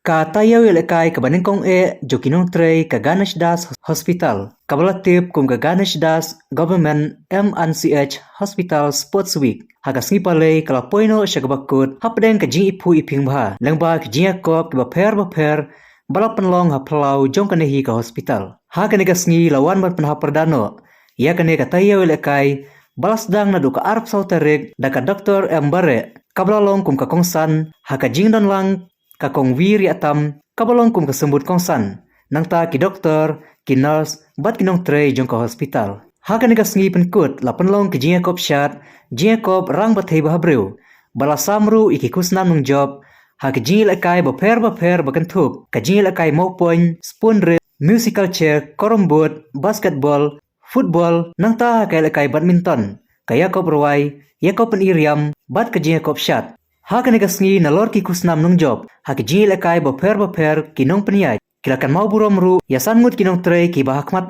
Ka tayo ilakay ka baningkong joki nongtrei ka Ganesh Das Hospital. Kabalatip kum ka Ganesh Das Government MNCH Hospital Sports Week. Hagas ngipalay kalapoyno siya kabakut hapdeng ka jing ipu iping baha. Langba ka jing ïakop ka baper balapan long haplaw jong kanehi ka hospital. Ha kanigas ngi lawan mat panhapardano. Ya kane ka tayo ilakay balas dang na duka arp sautarik da ka Dr. Mbare. Kablalong kum ka kongsan ha ka jing don lang kakong wiri atam kabalong kum kasembut kongsan nang ta ki doktor ki nurse bat ki nongtrei jong ka hospital ha kan ngas ngi penkut la penlong ki ïakop shad ïakop rang bat thei bhabriew bala samru iki kusnam nung job ha ki jing lakai baper bakan thup ka jing lakai mo point spoon rib musical chair korombut basketball football nang ta ha kai lakai badminton ka ïakop ruai ïakop pen iriam bat ka ïakop shad ha kan ngas ngi na lor ki kusnam nung job ha ki jing lakai baper ki nong peniai kilakan mau burom ru yasan ngut ki nongtrei ki bahakmat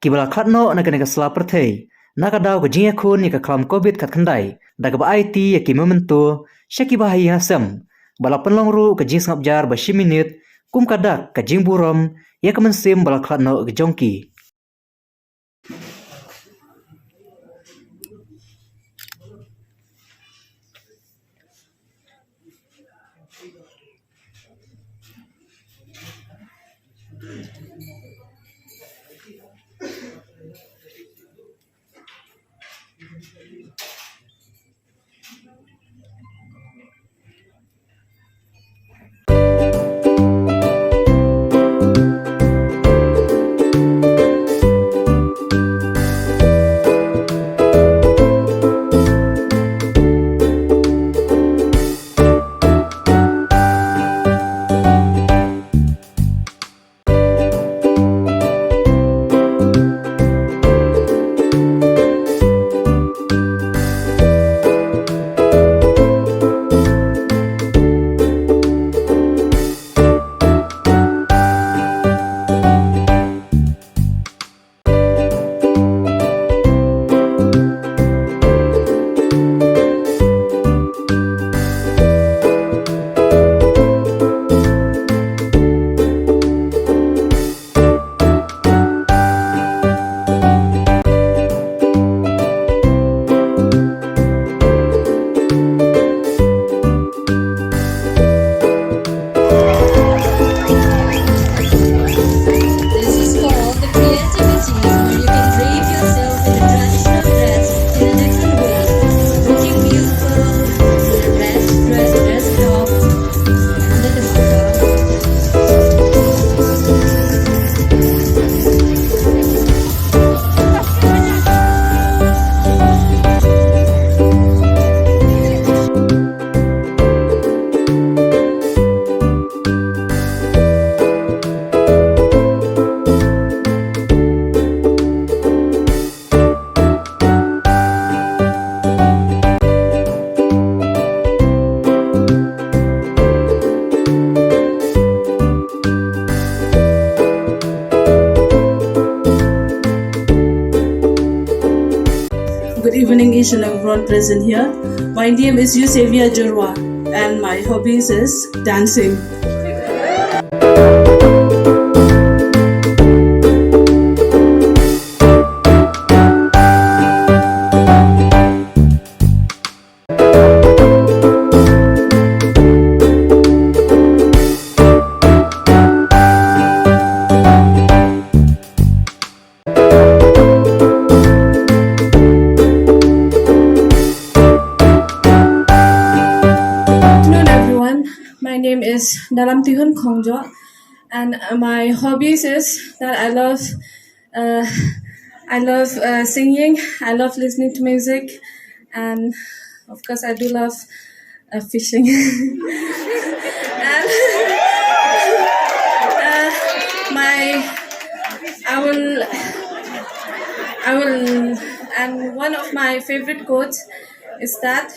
ki bala khatno na kan ngas la pyrthei na ka daw ka jing khun ni ka klam covid khat khandai da ka ba it ya ki memento shaki bahai hasam bala penlong ru ka jing ngap jar ba 10 minit kum kadak ka jing burom ya ka mensim bala khatno ka jongki. Good evening, each and everyone present here. My name is Yusevia and my hobbies is dancing. My name is Dalam Tihun Khongjo, and my hobbies is that I love singing. I love listening to music, and of course I do love fishing. And and one of my favorite quotes is that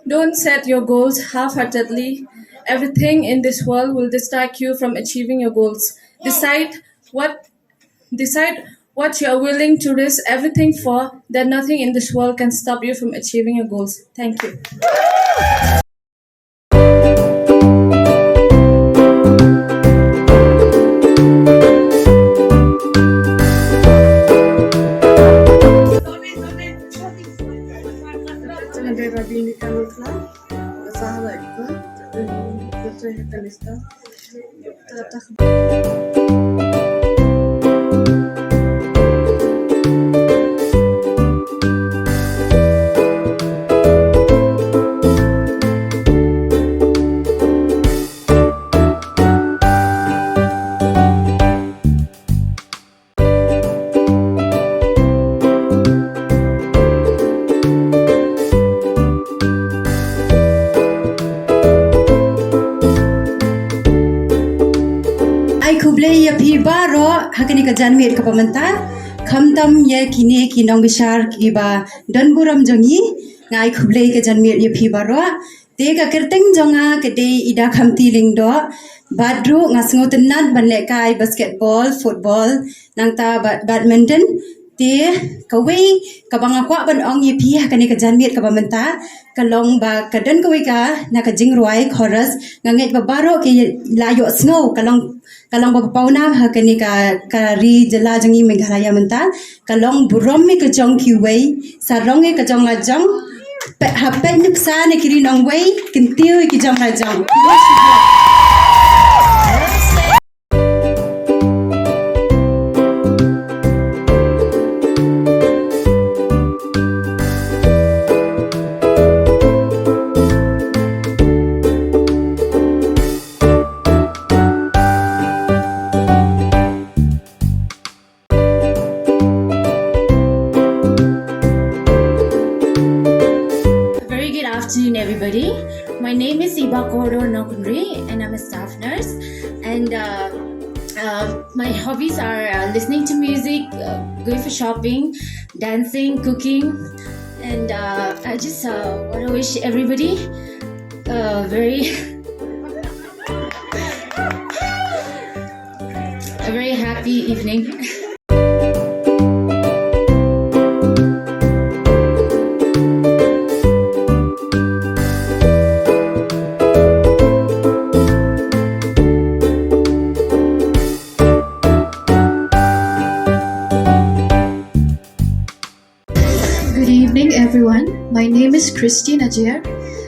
don't set your goals half-heartedly. Everything in this world will distract you from achieving your goals. Decide what you are willing to risk everything for, then nothing in this world can stop you from achieving your goals. Thank you. Kublai ya pi baro hakani ka janwir ka pamanta khamtam ya kine ki nong bishar ki ba don buram jongi ngai kublai ka janwir ya pi baro te ka kerteng jonga ke de ida khamti lingdo badru ngasngo tenat banle kai basketball football nangta badminton te kawai ka banga kwa ban ong ya pi hakani ka janwir ka pamanta kalong ba kadan kawai ka na ka jingruai chorus nganget ba baro ke layo snow kalong ba pauna hakani ka ri jela jangi meghalaya menta kalong burom mi ka jong ki wei sarong e ka jong la jong hapen nuksa ne kiri nong wei kintiu ki jong la jong. Afternoon, everybody. My name is nongtrei, and I'm a staff nurse. And my hobbies are listening to music, going for shopping, dancing, cooking, and I just want to wish everybody a very happy evening. Everyone, my name is Christina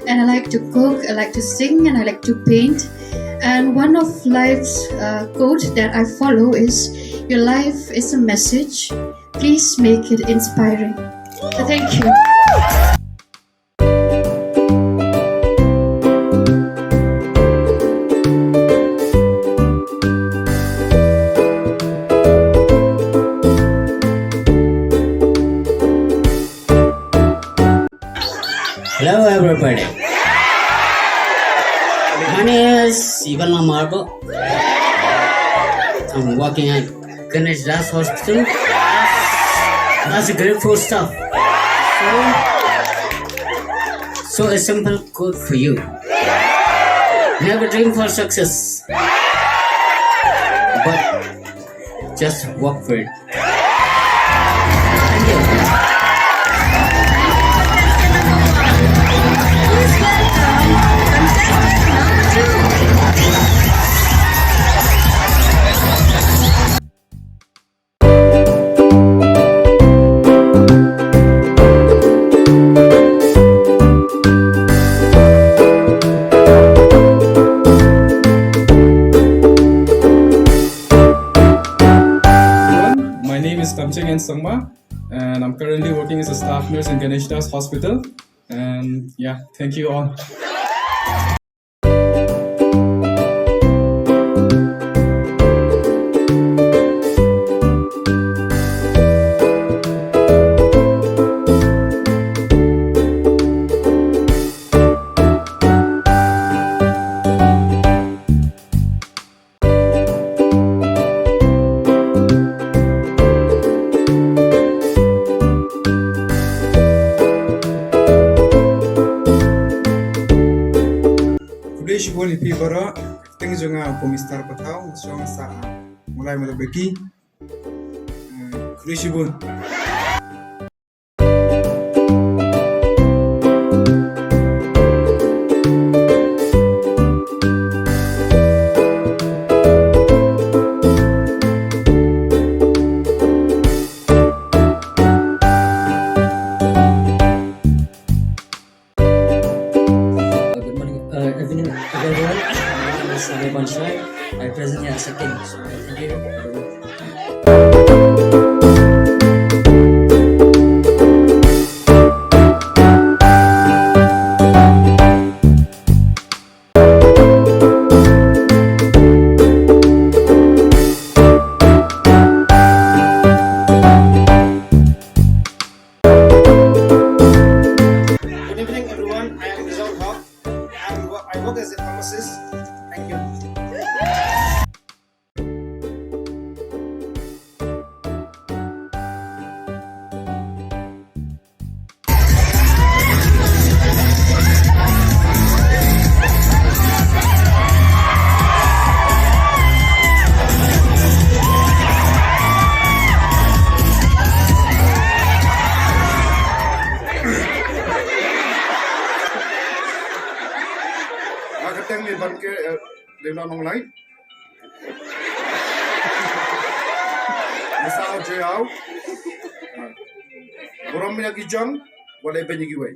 and I like to cook, I like to sing, and I like to paint. And one of life's quote that I follow is, "Your life is a message. Please make it inspiring." Thank you. Hello everybody. My name is Marco. I'm working at Ganesh Das Hospital. That's a great food stuff. So a simple quote for you. Never dream for success, but just work for it. Thank you. And I'm currently working as a staff nurse in Ganesh Das Hospital. And yeah, thank you all. Shibon ipi bara teng jonga komistar patau song sa mulai mula beki Shibon. lo nong lai. Misal jauh. Orang punya kijang, boleh penyikiway.